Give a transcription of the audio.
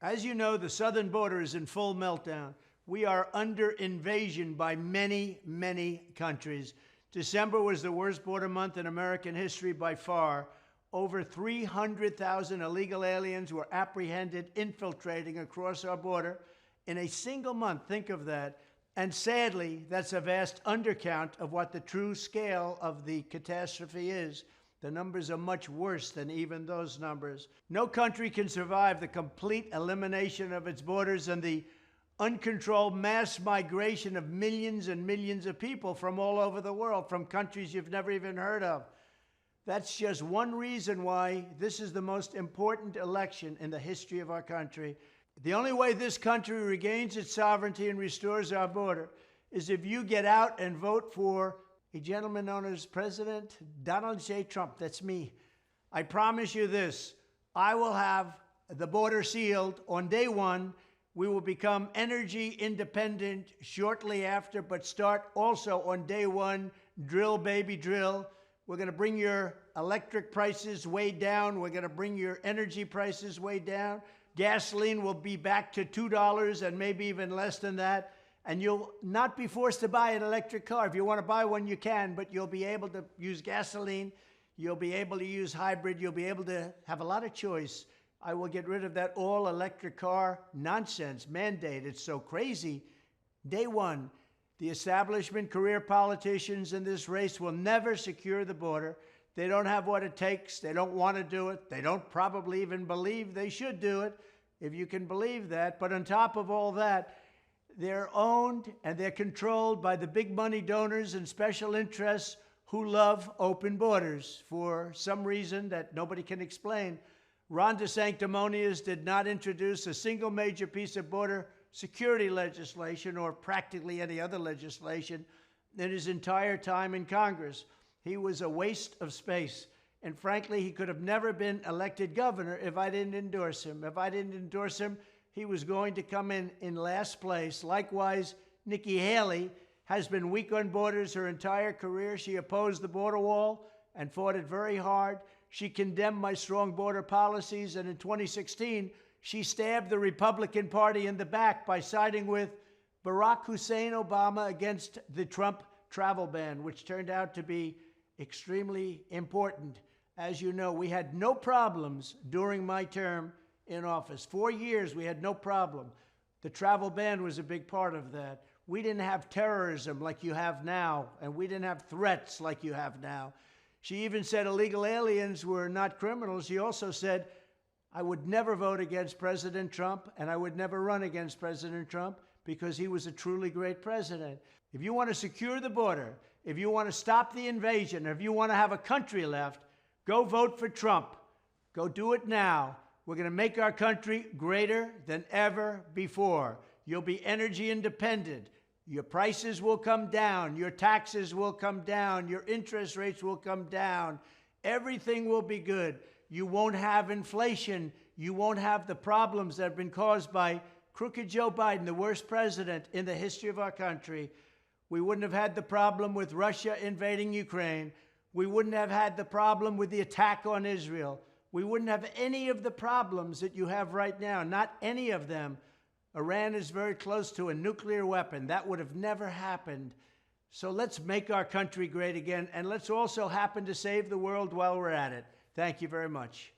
As you know, the southern border is in full meltdown. We are under invasion by many, many countries. December was the worst border month in American history by far. Over 300,000 illegal aliens were apprehended infiltrating across our border in a single month. Think of that. And sadly, that's a vast undercount of what the true scale of the catastrophe is. The numbers are much worse than even those numbers. No country can survive the complete elimination of its borders and the uncontrolled mass migration of millions and millions of people from all over the world, from countries you've never even heard of. That's just one reason why this is the most important election in the history of our country. The only way this country regains its sovereignty and restores our border is if you get out and vote for a gentleman known as President Donald J. Trump. That's me. I promise you this, I will have the border sealed on day one. We will become energy independent shortly after, but start also on day one, drill, baby, drill. We're going to bring your electric prices way down. We're going to bring your energy prices way down. Gasoline will be back to $2 and maybe even less than that. And you'll not be forced to buy an electric car. If you want to buy one, you can, but you'll be able to use gasoline. You'll be able to use hybrid. You'll be able to have a lot of choice. I will get rid of that all-electric car nonsense mandate. It's so crazy. Day one, the establishment, career politicians in this race will never secure the border. They don't have what it takes. They don't want to do it. They don't probably even believe they should do it, if you can believe that. But on top of all that, they're owned and they're controlled by the big money donors and special interests who love open borders for some reason that nobody can explain. Ron DeSanctimonious did not introduce a single major piece of border security legislation or practically any other legislation in his entire time in Congress. He was a waste of space. And frankly, he could have never been elected governor if I didn't endorse him. If I didn't endorse him, he was going to come in last place. Likewise, Nikki Haley has been weak on borders her entire career. She opposed the border wall and fought it very hard. She condemned my strong border policies, and in 2016, she stabbed the Republican Party in the back by siding with Barack Hussein Obama against the Trump travel ban, which turned out to be extremely important. As you know, we had no problems during my term in office. 4 years, we had no problem. The travel ban was a big part of that. We didn't have terrorism like you have now, and we didn't have threats like you have now. She even said illegal aliens were not criminals. She also said, I would never vote against President Trump, and I would never run against President Trump because he was a truly great president. If you want to secure the border, if you want to stop the invasion, if you want to have a country left, go vote for Trump. Go do it now. We're going to make our country greater than ever before. You'll be energy independent. Your prices will come down. Your taxes will come down. Your interest rates will come down. Everything will be good. You won't have inflation. You won't have the problems that have been caused by crooked Joe Biden, the worst president in the history of our country. We wouldn't have had the problem with Russia invading Ukraine. We wouldn't have had the problem with the attack on Israel. We wouldn't have any of the problems that you have right now, not any of them. Iran is very close to a nuclear weapon. That would have never happened. So let's make our country great again, and let's also happen to save the world while we're at it. Thank you very much.